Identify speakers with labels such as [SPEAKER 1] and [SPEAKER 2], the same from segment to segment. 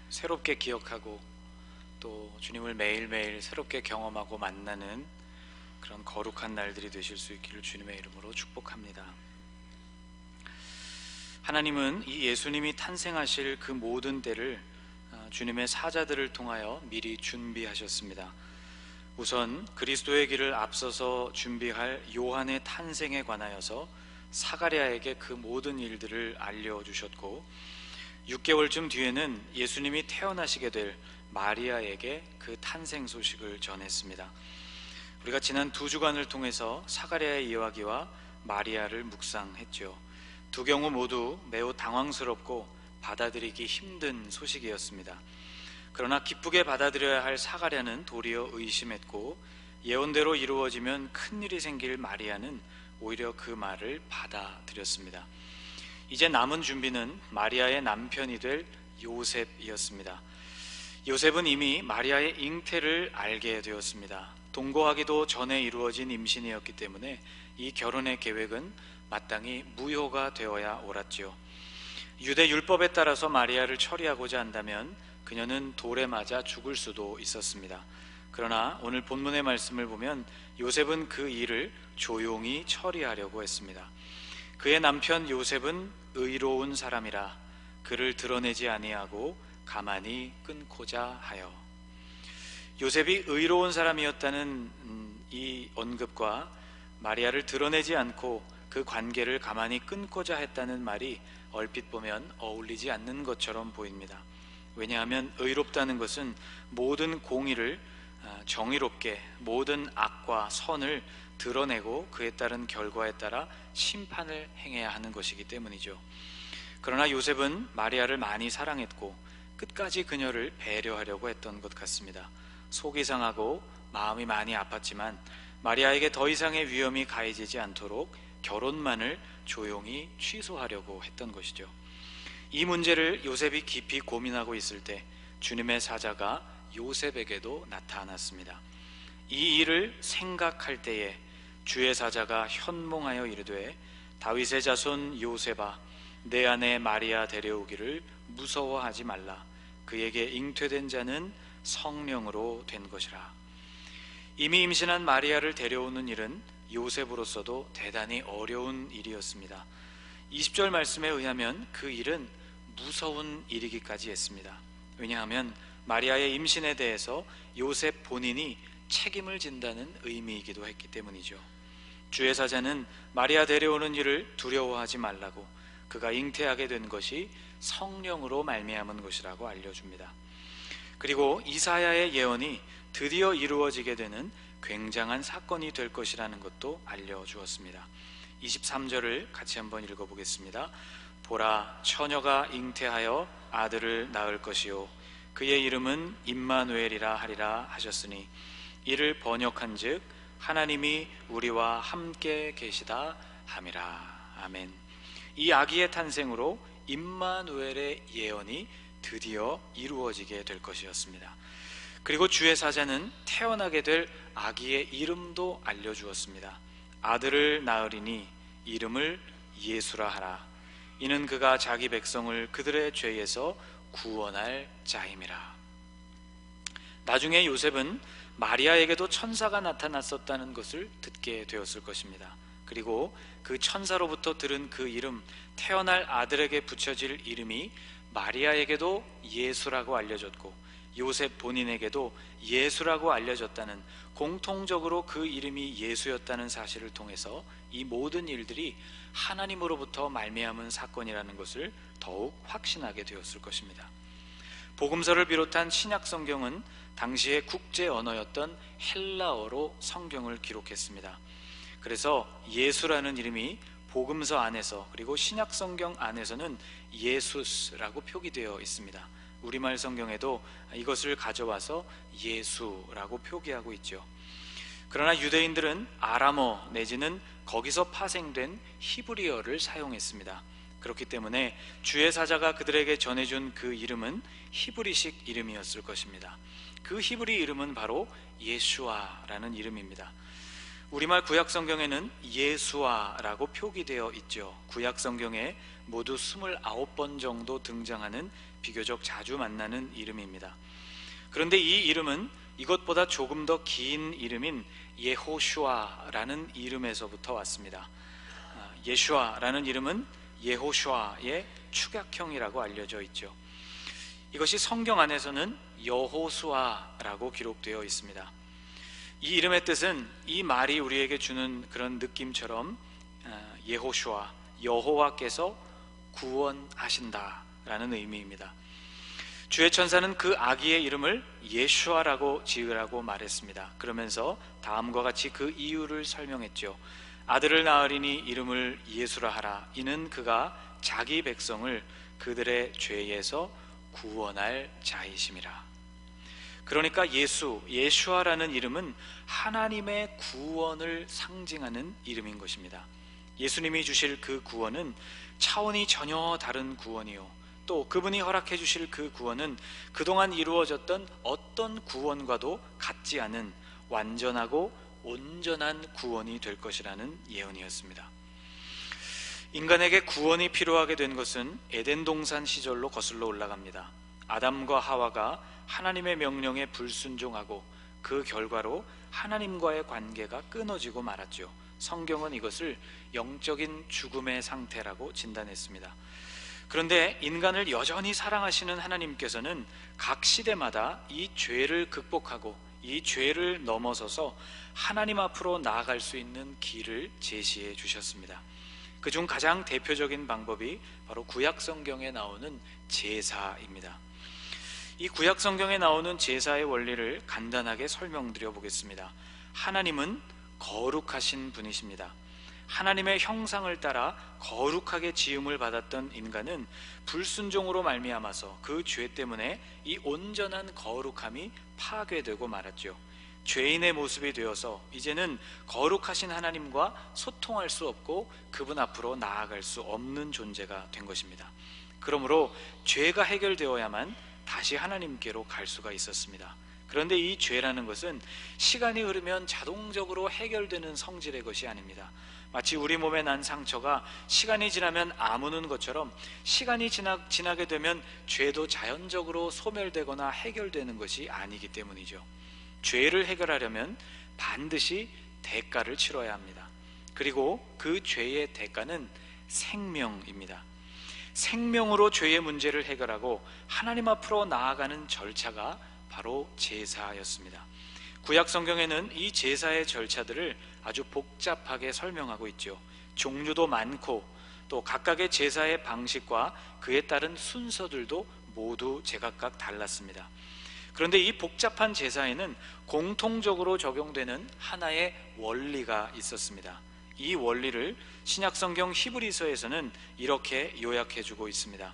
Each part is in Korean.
[SPEAKER 1] 새롭게 기억하고 또 주님을 매일매일 새롭게 경험하고 만나는 그런 거룩한 날들이 되실 수 있기를 주님의 이름으로 축복합니다. 하나님은 이 예수님이 탄생하실 그 모든 때를 주님의 사자들을 통하여 미리 준비하셨습니다. 우선 그리스도의 길을 앞서서 준비할 요한의 탄생에 관하여서 사가랴에게 그 모든 일들을 알려주셨고, 6개월쯤 뒤에는 예수님이 태어나시게 될 마리아에게 그 탄생 소식을 전했습니다. 우리가 지난 2주간을 통해서 사가랴의 이야기와 마리아를 묵상했죠. 두 경우 모두 매우 당황스럽고 받아들이기 힘든 소식이었습니다. 그러나 기쁘게 받아들여야 할 사가랴는 도리어 의심했고, 예언대로 이루어지면 큰일이 생길 마리아는 오히려 그 말을 받아들였습니다. 이제 남은 준비는 마리아의 남편이 될 요셉이었습니다. 요셉은 이미 마리아의 잉태를 알게 되었습니다. 동거하기도 전에 이루어진 임신이었기 때문에 이 결혼의 계획은 마땅히 무효가 되어야 옳았지요. 유대 율법에 따라서 마리아를 처리하고자 한다면 그녀는 돌에 맞아 죽을 수도 있었습니다. 그러나 오늘 본문의 말씀을 보면 요셉은 그 일을 조용히 처리하려고 했습니다. 그의 남편 요셉은 의로운 사람이라 그를 드러내지 아니하고 가만히 끊고자 하여. 요셉이 의로운 사람이었다는 이 언급과 마리아를 드러내지 않고 그 관계를 가만히 끊고자 했다는 말이 얼핏 보면 어울리지 않는 것처럼 보입니다. 왜냐하면 의롭다는 것은 모든 공의를 정의롭게, 모든 악과 선을 드러내고 그에 따른 결과에 따라 심판을 행해야 하는 것이기 때문이죠. 그러나 요셉은 마리아를 많이 사랑했고 끝까지 그녀를 배려하려고 했던 것 같습니다. 속이 상하고 마음이 많이 아팠지만 마리아에게 더 이상의 위험이 가해지지 않도록 결혼만을 조용히 취소하려고 했던 것이죠. 이 문제를 요셉이 깊이 고민하고 있을 때 주님의 사자가 요셉에게도 나타났습니다. 이 일을 생각할 때에 주의 사자가 현몽하여 이르되, 다윗의 자손 요셉아, 내 아내 마리아 데려오기를 무서워하지 말라. 그에게 잉태된 자는 성령으로 된 것이라. 이미 임신한 마리아를 데려오는 일은 요셉으로서도 대단히 어려운 일이었습니다. 20절 말씀에 의하면 그 일은 무서운 일이기까지 했습니다. 왜냐하면 마리아의 임신에 대해서 요셉 본인이 책임을 진다는 의미이기도 했기 때문이죠. 주의 사자는 마리아 데려오는 일을 두려워하지 말라고, 그가 잉태하게 된 것이 성령으로 말미암은 것이라고 알려줍니다. 그리고 이사야의 예언이 드디어 이루어지게 되는 굉장한 사건이 될 것이라는 것도 알려주었습니다. 23절을 같이 한번 읽어보겠습니다. 보라, 처녀가 잉태하여 아들을 낳을 것이요 그의 이름은 임마누엘이라 하리라 하셨으니, 이를 번역한즉 하나님이 우리와 함께 계시다 함이라. 아멘. 이 아기의 탄생으로 임마누엘의 예언이 드디어 이루어지게 될 것이었습니다. 그리고 주의 사자는 태어나게 될 아기의 이름도 알려주었습니다. 아들을 낳으리니 이름을 예수라 하라. 이는 그가 자기 백성을 그들의 죄에서 구원할 자임이라. 나중에 요셉은 마리아에게도 천사가 나타났었다는 것을 듣게 되었을 것입니다. 그리고 그 천사로부터 들은 그 이름, 태어날 아들에게 붙여질 이름이 마리아에게도 예수라고 알려졌고 요셉 본인에게도 예수라고 알려졌다는, 공통적으로 그 이름이 예수였다는 사실을 통해서 이 모든 일들이 하나님으로부터 말미암은 사건이라는 것을 더욱 확신하게 되었을 것입니다. 복음서를 비롯한 신약 성경은 당시의 국제 언어였던 헬라어로 성경을 기록했습니다. 그래서 예수라는 이름이 복음서 안에서 그리고 신약 성경 안에서는 예수스라고 표기되어 있습니다. 우리말 성경에도 이것을 가져와서 예수라고 표기하고 있죠. 그러나 유대인들은 아람어 내지는 거기서 파생된 히브리어를 사용했습니다. 그렇기 때문에 주의 사자가 그들에게 전해준 그 이름은 히브리식 이름이었을 것입니다. 그 히브리 이름은 바로 예수아라는 이름입니다. 우리말 구약 성경에는 예수아라고 표기되어 있죠. 구약 성경에 모두 29번 정도 등장하는 비교적 자주 만나는 이름입니다. 그런데 이 이름은 이것보다 조금 더 긴 이름인 예호슈아라는 이름에서부터 왔습니다. 예슈아라는 이름은 예호슈아의 축약형이라고 알려져 있죠. 이것이 성경 안에서는 여호수아라고 기록되어 있습니다. 이 이름의 뜻은 이 말이 우리에게 주는 그런 느낌처럼 예호슈아, 여호와께서 구원하신다라는 의미입니다. 주의 천사는 그 아기의 이름을 예슈아라고 지으라고 말했습니다. 그러면서 다음과 같이 그 이유를 설명했죠. 아들을 낳으리니 이름을 예수라 하라. 이는 그가 자기 백성을 그들의 죄에서 구원할 자이심이라. 그러니까 예슈아라는 이름은 하나님의 구원을 상징하는 이름인 것입니다. 예수님이 주실 그 구원은 차원이 전혀 다른 구원이요, 또 그분이 허락해 주실 그 구원은 그동안 이루어졌던 어떤 구원과도 같지 않은 완전하고 온전한 구원이 될 것이라는 예언이었습니다. 인간에게 구원이 필요하게 된 것은 에덴 동산 시절로 거슬러 올라갑니다. 아담과 하와가 하나님의 명령에 불순종하고 그 결과로 하나님과의 관계가 끊어지고 말았죠. 성경은 이것을 영적인 죽음의 상태라고 진단했습니다. 그런데 인간을 여전히 사랑하시는 하나님께서는 각 시대마다 이 죄를 극복하고 이 죄를 넘어서서 하나님 앞으로 나아갈 수 있는 길을 제시해 주셨습니다. 그중 가장 대표적인 방법이 바로 구약 성경에 나오는 제사입니다. 이 구약 성경에 나오는 제사의 원리를 간단하게 설명드려 보겠습니다. 하나님은 거룩하신 분이십니다. 하나님의 형상을 따라 거룩하게 지음을 받았던 인간은 불순종으로 말미암아서 그 죄 때문에 이 온전한 거룩함이 파괴되고 말았죠. 죄인의 모습이 되어서 이제는 거룩하신 하나님과 소통할 수 없고 그분 앞으로 나아갈 수 없는 존재가 된 것입니다. 그러므로 죄가 해결되어야만 다시 하나님께로 갈 수가 있었습니다. 그런데 이 죄라는 것은 시간이 흐르면 자동적으로 해결되는 성질의 것이 아닙니다. 마치 우리 몸에 난 상처가 시간이 지나면 아무는 것처럼 시간이 지나게 되면 죄도 자연적으로 소멸되거나 해결되는 것이 아니기 때문이죠. 죄를 해결하려면 반드시 대가를 치러야 합니다. 그리고 그 죄의 대가는 생명입니다. 생명으로 죄의 문제를 해결하고 하나님 앞으로 나아가는 절차가 바로 제사였습니다. 구약 성경에는 이 제사의 절차들을 아주 복잡하게 설명하고 있죠. 종류도 많고 또 각각의 제사의 방식과 그에 따른 순서들도 모두 제각각 달랐습니다. 그런데 이 복잡한 제사에는 공통적으로 적용되는 하나의 원리가 있었습니다. 이 원리를 신약성경 히브리서에서는 이렇게 요약해주고 있습니다.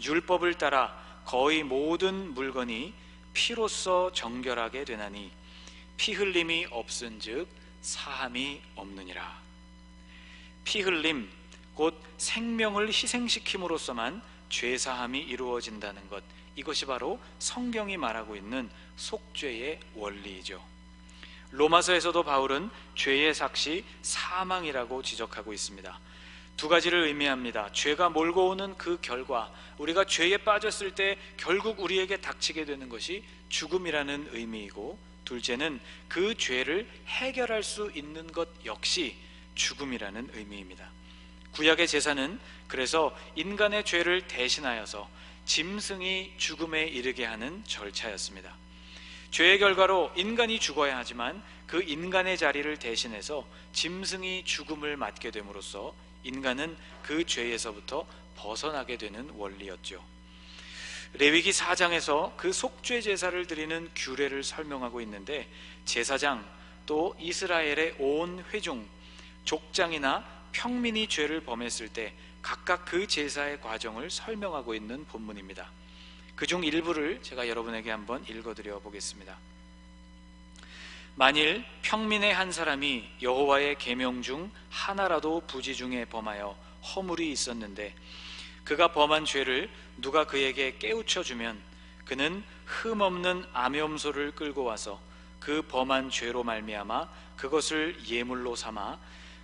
[SPEAKER 1] 율법을 따라 거의 모든 물건이 피로써 정결하게 되나니 피 흘림이 없은즉 사함이 없느니라. 피 흘림, 곧 생명을 희생시킴으로써만 죄사함이 이루어진다는 것, 이것이 바로 성경이 말하고 있는 속죄의 원리이죠. 로마서에서도 바울은 죄의 삭시 사망이라고 지적하고 있습니다. 두 가지를 의미합니다. 죄가 몰고 오는 그 결과, 우리가 죄에 빠졌을 때 결국 우리에게 닥치게 되는 것이 죽음이라는 의미이고, 둘째는 그 죄를 해결할 수 있는 것 역시 죽음이라는 의미입니다. 구약의 제사는 그래서 인간의 죄를 대신하여서 짐승이 죽음에 이르게 하는 절차였습니다. 죄의 결과로 인간이 죽어야 하지만 그 인간의 자리를 대신해서 짐승이 죽음을 맞게 됨으로써 인간은 그 죄에서부터 벗어나게 되는 원리였죠. 레위기 4장에서 그 속죄 제사를 드리는 규례를 설명하고 있는데, 제사장 또 이스라엘의 온 회중, 족장이나 평민이 죄를 범했을 때 각각 그 제사의 과정을 설명하고 있는 본문입니다. 그중 일부를 제가 여러분에게 한번 읽어드려 보겠습니다. 만일 평민의 한 사람이 여호와의 계명 중 하나라도 부지 중에 범하여 허물이 있었는데 그가 범한 죄를 누가 그에게 깨우쳐 주면 그는 흠없는 암염소를 끌고 와서 그 범한 죄로 말미암아 그것을 예물로 삼아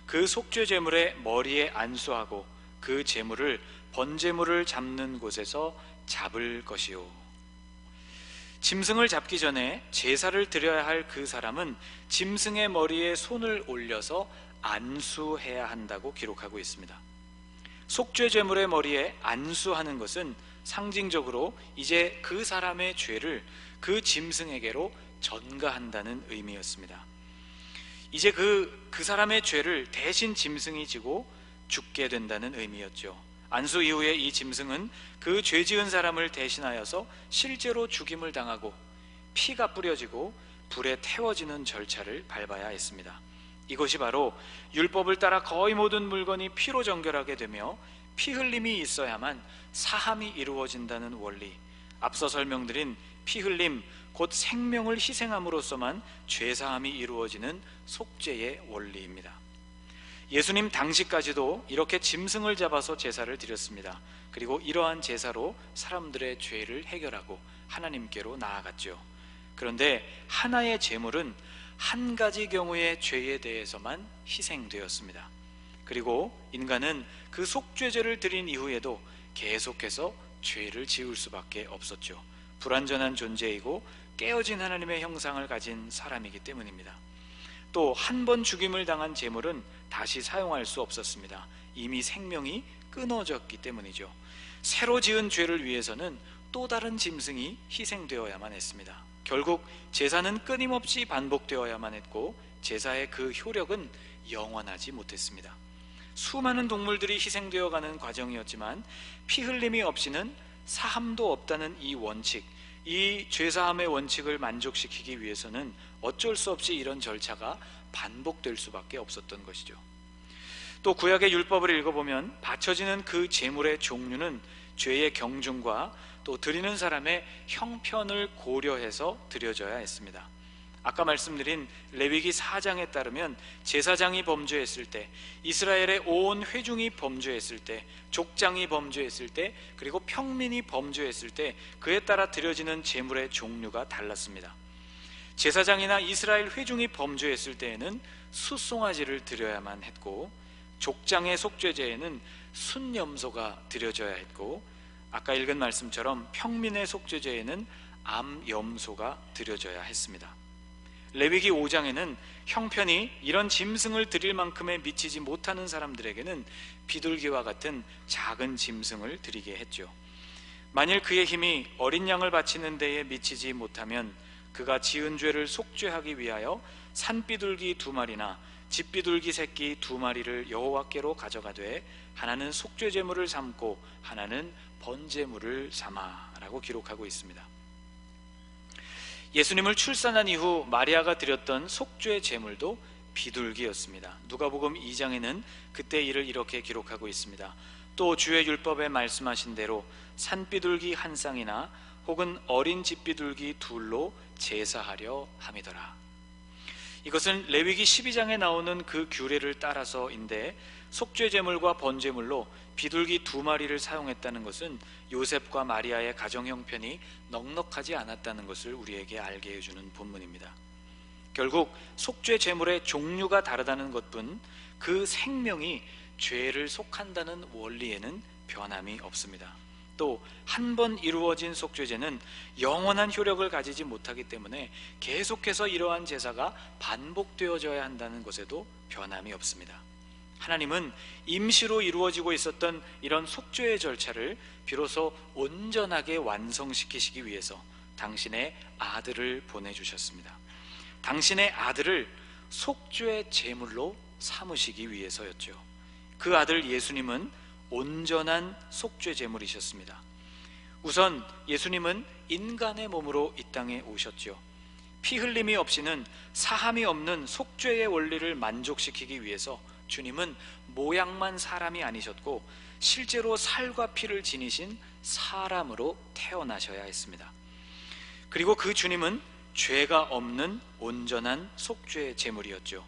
[SPEAKER 1] 그 속죄 제물의 머리에 안수하고 그 제물을 번제물을 잡는 곳에서 잡을 것이요. 짐승을 잡기 전에 제사를 드려야 할 그 사람은 짐승의 머리에 손을 올려서 안수해야 한다고 기록하고 있습니다. 속죄 제물의 머리에 안수하는 것은 상징적으로 이제 그 사람의 죄를 그 짐승에게로 전가한다는 의미였습니다. 이제 그 사람의 죄를 대신 짐승이 지고 죽게 된다는 의미였죠. 안수 이후에 이 짐승은 그 죄 지은 사람을 대신하여서 실제로 죽임을 당하고 피가 뿌려지고 불에 태워지는 절차를 밟아야 했습니다. 이것이 바로 율법을 따라 거의 모든 물건이 피로 정결하게 되며 피 흘림이 있어야만 사함이 이루어진다는 원리, 앞서 설명드린 피 흘림, 곧 생명을 희생함으로써만 죄사함이 이루어지는 속죄의 원리입니다. 예수님 당시까지도 이렇게 짐승을 잡아서 제사를 드렸습니다. 그리고 이러한 제사로 사람들의 죄를 해결하고 하나님께로 나아갔죠. 그런데 하나의 제물은 한 가지 경우의 죄에 대해서만 희생되었습니다. 그리고 인간은 그 속죄제를 드린 이후에도 계속해서 죄를 지을 수밖에 없었죠. 불완전한 존재이고 깨어진 하나님의 형상을 가진 사람이기 때문입니다. 또 한 번 죽임을 당한 제물은 다시 사용할 수 없었습니다. 이미 생명이 끊어졌기 때문이죠. 새로 지은 죄를 위해서는 또 다른 짐승이 희생되어야만 했습니다. 결국 제사는 끊임없이 반복되어야만 했고 제사의 그 효력은 영원하지 못했습니다. 수많은 동물들이 희생되어 가는 과정이었지만 피 흘림이 없이는 사함도 없다는 이 원칙, 이 죄사함의 원칙을 만족시키기 위해서는 어쩔 수 없이 이런 절차가 반복될 수밖에 없었던 것이죠. 또 구약의 율법을 읽어보면 바쳐지는 그 제물의 종류는 죄의 경중과 또 드리는 사람의 형편을 고려해서 드려져야 했습니다. 아까 말씀드린 레위기 4장에 따르면 제사장이 범죄했을 때, 이스라엘의 온 회중이 범죄했을 때, 족장이 범죄했을 때, 그리고 평민이 범죄했을 때 그에 따라 드려지는 제물의 종류가 달랐습니다. 제사장이나 이스라엘 회중이 범죄했을 때에는 숫송아지를 드려야만 했고, 족장의 속죄제에는 순염소가 드려져야 했고, 아까 읽은 말씀처럼 평민의 속죄제에는 암염소가 드려져야 했습니다. 레위기 5장에는 형편이 이런 짐승을 드릴 만큼에 미치지 못하는 사람들에게는 비둘기와 같은 작은 짐승을 드리게 했죠. 만일 그의 힘이 어린 양을 바치는 데에 미치지 못하면 그가 지은 죄를 속죄하기 위하여 산비둘기 2마리나 집비둘기 새끼 2마리를 여호와께로 가져가되 하나는 속죄제물을 삼고 하나는 번제물을 삼아라고 기록하고 있습니다. 예수님을 출산한 이후 마리아가 드렸던 속죄 제물도 비둘기였습니다. 누가복음 2장에는 그때 일을 이렇게 기록하고 있습니다. 또 주의 율법에 말씀하신 대로 산비둘기 한 쌍이나 혹은 어린 집비둘기 2로 제사하려 함이더라. 이것은 레위기 12장에 나오는 그 규례를 따라서인데, 속죄 제물과 번제물로 비둘기 2마리를 사용했다는 것은 요셉과 마리아의 가정 형편이 넉넉하지 않았다는 것을 우리에게 알게 해주는 본문입니다. 결국 속죄 제물의 종류가 다르다는 것뿐 그 생명이 죄를 속한다는 원리에는 변함이 없습니다. 또 한 번 이루어진 속죄제는 영원한 효력을 가지지 못하기 때문에 계속해서 이러한 제사가 반복되어져야 한다는 것에도 변함이 없습니다. 하나님은 임시로 이루어지고 있었던 이런 속죄의 절차를 비로소 온전하게 완성시키시기 위해서 당신의 아들을 보내주셨습니다. 당신의 아들을 속죄의 제물로 삼으시기 위해서였죠. 그 아들 예수님은 온전한 속죄 제물이셨습니다. 우선 예수님은 인간의 몸으로 이 땅에 오셨죠. 피 흘림이 없이는 사함이 없는 속죄의 원리를 만족시키기 위해서 주님은 모양만 사람이 아니셨고 실제로 살과 피를 지니신 사람으로 태어나셔야 했습니다. 그리고 그 주님은 죄가 없는 온전한 속죄 제물이었죠.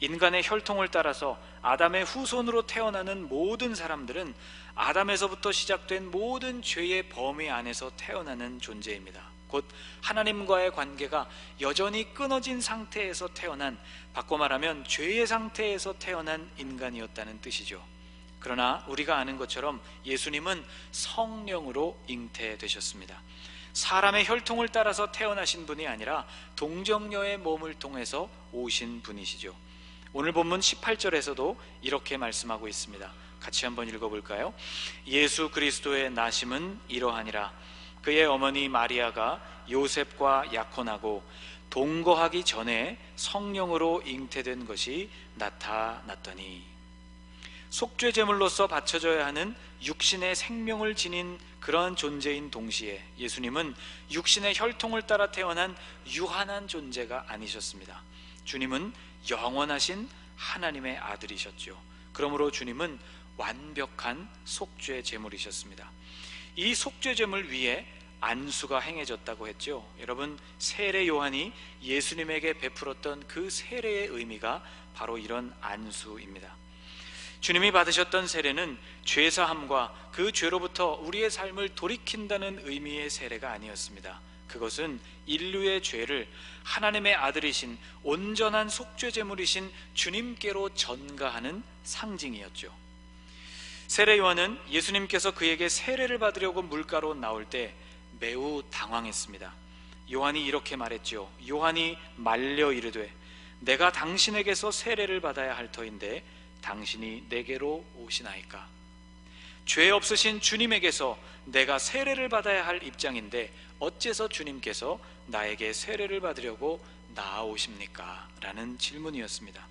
[SPEAKER 1] 인간의 혈통을 따라서 아담의 후손으로 태어나는 모든 사람들은 아담에서부터 시작된 모든 죄의 범위 안에서 태어나는 존재입니다. 곧 하나님과의 관계가 여전히 끊어진 상태에서 태어난, 바꿔 말하면 죄의 상태에서 태어난 인간이었다는 뜻이죠. 그러나 우리가 아는 것처럼 예수님은 성령으로 잉태되셨습니다. 사람의 혈통을 따라서 태어나신 분이 아니라 동정녀의 몸을 통해서 오신 분이시죠. 오늘 본문 18절에서도 이렇게 말씀하고 있습니다. 같이 한번 읽어볼까요? 예수 그리스도의 나심은 이러하니라. 그의 어머니 마리아가 요셉과 약혼하고 동거하기 전에 성령으로 잉태된 것이 나타났더니. 속죄 제물로서 바쳐져야 하는 육신의 생명을 지닌 그러한 존재인 동시에 예수님은 육신의 혈통을 따라 태어난 유한한 존재가 아니셨습니다. 주님은 영원하신 하나님의 아들이셨죠. 그러므로 주님은 완벽한 속죄 제물이셨습니다. 이 속죄 제물 위에 안수가 행해졌다고 했죠. 여러분, 세례 요한이 예수님에게 베풀었던 그 세례의 의미가 바로 이런 안수입니다. 주님이 받으셨던 세례는 죄사함과 그 죄로부터 우리의 삶을 돌이킨다는 의미의 세례가 아니었습니다. 그것은 인류의 죄를 하나님의 아들이신 온전한 속죄 제물이신 주님께로 전가하는 상징이었죠. 세례 요한은 예수님께서 그에게 세례를 받으려고 물가로 나올 때 매우 당황했습니다. 요한이 이렇게 말했죠. 요한이 말려 이르되 내가 당신에게서 세례를 받아야 할 터인데 당신이 내게로 오시나이까. 죄 없으신 주님에게서 내가 세례를 받아야 할 입장인데 어째서 주님께서 나에게 세례를 받으려고 나아오십니까? 라는 질문이었습니다.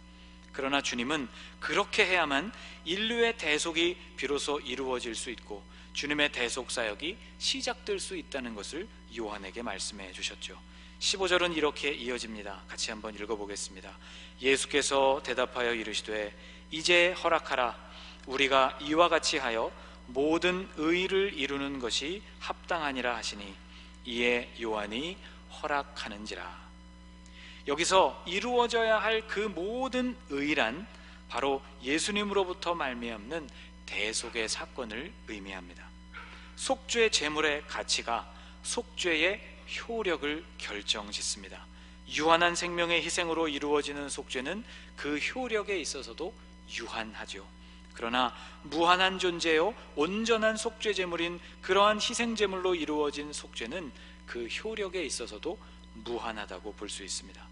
[SPEAKER 1] 그러나 주님은 그렇게 해야만 인류의 대속이 비로소 이루어질 수 있고 주님의 대속 사역이 시작될 수 있다는 것을 요한에게 말씀해 주셨죠. 15절은 이렇게 이어집니다. 같이 한번 읽어보겠습니다. 예수께서 대답하여 이르시되 이제 허락하라. 우리가 이와 같이 하여 모든 의를 이루는 것이 합당하니라 하시니 이에 요한이 허락하는지라. 여기서 이루어져야 할 그 모든 의란 바로 예수님으로부터 말미암는 대속의 사건을 의미합니다. 속죄 제물의 가치가 속죄의 효력을 결정짓습니다. 유한한 생명의 희생으로 이루어지는 속죄는 그 효력에 있어서도 유한하죠. 그러나 무한한 존재요 온전한 속죄 제물인 그러한 희생 제물로 이루어진 속죄는 그 효력에 있어서도 무한하다고 볼 수 있습니다.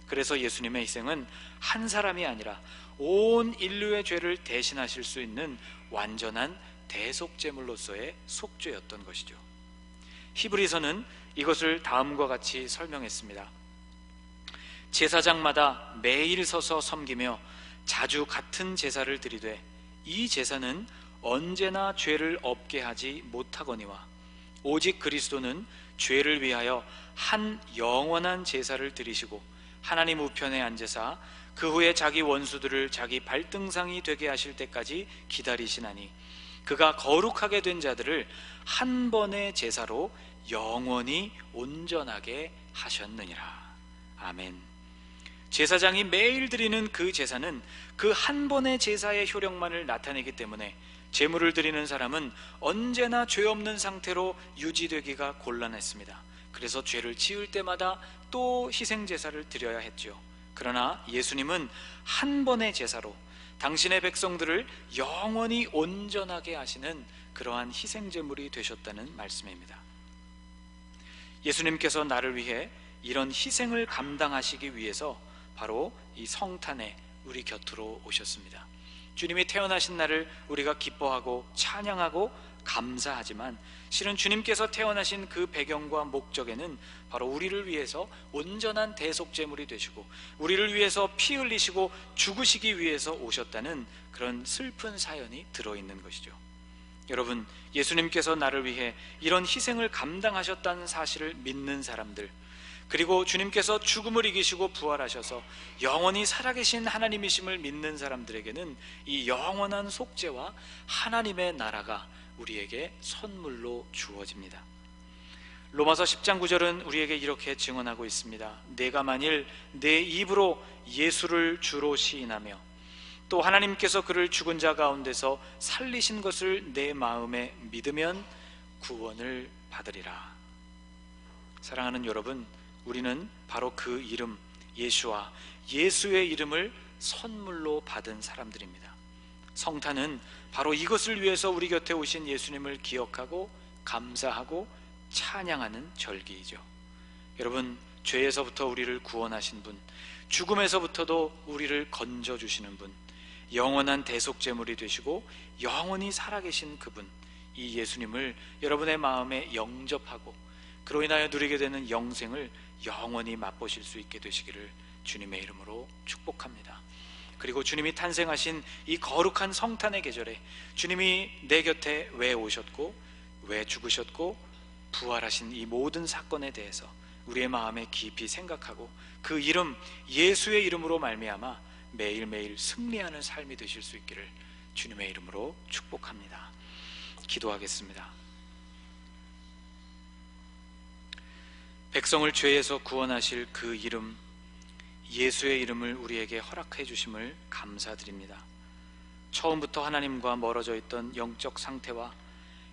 [SPEAKER 1] 그래서 예수님의 희생은 한 사람이 아니라 온 인류의 죄를 대신하실 수 있는 완전한 대속 제물로서의 속죄였던 것이죠. 히브리서는 이것을 다음과 같이 설명했습니다. 제사장마다 매일 서서 섬기며 자주 같은 제사를 드리되 이 제사는 언제나 죄를 없게 하지 못하거니와 오직 그리스도는 죄를 위하여 한 영원한 제사를 드리시고 하나님 우편에 앉으사 그 후에 자기 원수들을 자기 발등상이 되게 하실 때까지 기다리시나니 그가 거룩하게 된 자들을 한 번의 제사로 영원히 온전하게 하셨느니라. 아멘. 제사장이 매일 드리는 그 제사는 그 한 번의 제사의 효력만을 나타내기 때문에 제물을 드리는 사람은 언제나 죄 없는 상태로 유지되기가 곤란했습니다. 그래서 죄를 지을 때마다 또 희생 제사를 드려야 했죠. 그러나 예수님은 한 번의 제사로 당신의 백성들을 영원히 온전하게 하시는 그러한 희생 제물이 되셨다는 말씀입니다. 예수님께서 나를 위해 이런 희생을 감당하시기 위해서 바로 이 성탄에 우리 곁으로 오셨습니다. 주님이 태어나신 날을 우리가 기뻐하고 찬양하고 감사하지만 실은 주님께서 태어나신 그 배경과 목적에는 바로 우리를 위해서 온전한 대속 제물이 되시고 우리를 위해서 피 흘리시고 죽으시기 위해서 오셨다는 그런 슬픈 사연이 들어있는 것이죠. 여러분, 예수님께서 나를 위해 이런 희생을 감당하셨다는 사실을 믿는 사람들, 그리고 주님께서 죽음을 이기시고 부활하셔서 영원히 살아계신 하나님이심을 믿는 사람들에게는 이 영원한 속죄와 하나님의 나라가 우리에게 선물로 주어집니다. 로마서 10장 9절은 우리에게 이렇게 증언하고 있습니다. 내가 만일 내 입으로 예수를 주로 시인하며 또 하나님께서 그를 죽은 자 가운데서 살리신 것을 내 마음에 믿으면 구원을 받으리라. 사랑하는 여러분, 우리는 바로 그 이름 예수와 예수의 이름을 선물로 받은 사람들입니다. 성탄은 바로 이것을 위해서 우리 곁에 오신 예수님을 기억하고 감사하고 찬양하는 절기이죠. 여러분, 죄에서부터 우리를 구원하신 분, 죽음에서부터도 우리를 건져주시는 분, 영원한 대속제물이 되시고 영원히 살아계신 그분, 이 예수님을 여러분의 마음에 영접하고 그로 인하여 누리게 되는 영생을 영원히 맛보실 수 있게 되시기를 주님의 이름으로 축복합니다. 그리고 주님이 탄생하신 이 거룩한 성탄의 계절에 주님이 내 곁에 왜 오셨고 왜 죽으셨고 부활하신 이 모든 사건에 대해서 우리의 마음에 깊이 생각하고 그 이름, 예수의 이름으로 말미암아 매일매일 승리하는 삶이 되실 수 있기를 주님의 이름으로 축복합니다. 기도하겠습니다. 백성을 죄에서 구원하실 그 이름, 예수의 이름을 우리에게 허락해 주심을 감사드립니다. 처음부터 하나님과 멀어져 있던 영적 상태와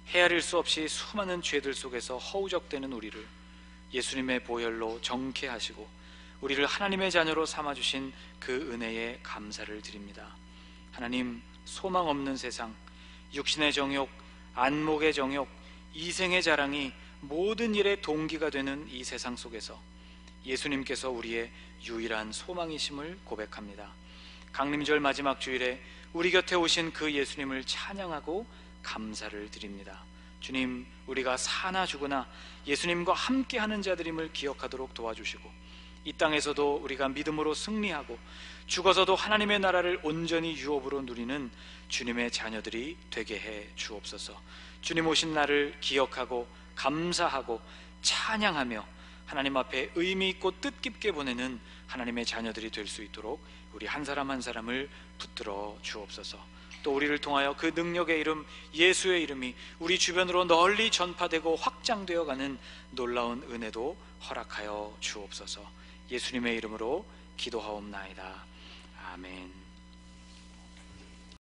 [SPEAKER 1] 헤아릴 수 없이 수많은 죄들 속에서 허우적대는 우리를 예수님의 보혈로 정케 하시고 우리를 하나님의 자녀로 삼아주신 그 은혜에 감사를 드립니다. 하나님, 소망 없는 세상, 육신의 정욕, 안목의 정욕, 이생의 자랑이 모든 일의 동기가 되는 이 세상 속에서 예수님께서 우리의 유일한 소망이심을 고백합니다. 강림절 마지막 주일에 우리 곁에 오신 그 예수님을 찬양하고 감사를 드립니다. 주님, 우리가 사나 죽으나 예수님과 함께하는 자들임을 기억하도록 도와주시고 이 땅에서도 우리가 믿음으로 승리하고 죽어서도 하나님의 나라를 온전히 유업으로 누리는 주님의 자녀들이 되게 해 주옵소서. 주님 오신 날을 기억하고 감사하고 찬양하며 하나님 앞에 의미 있고 뜻깊게 보내는 하나님의 자녀들이 될 수 있도록 우리 한 사람 한 사람을 붙들어 주옵소서. 또 우리를 통하여 그 능력의 이름, 예수의 이름이 우리 주변으로 널리 전파되고 확장되어 가는 놀라운 은혜도 허락하여 주옵소서. 예수님의 이름으로 기도하옵나이다.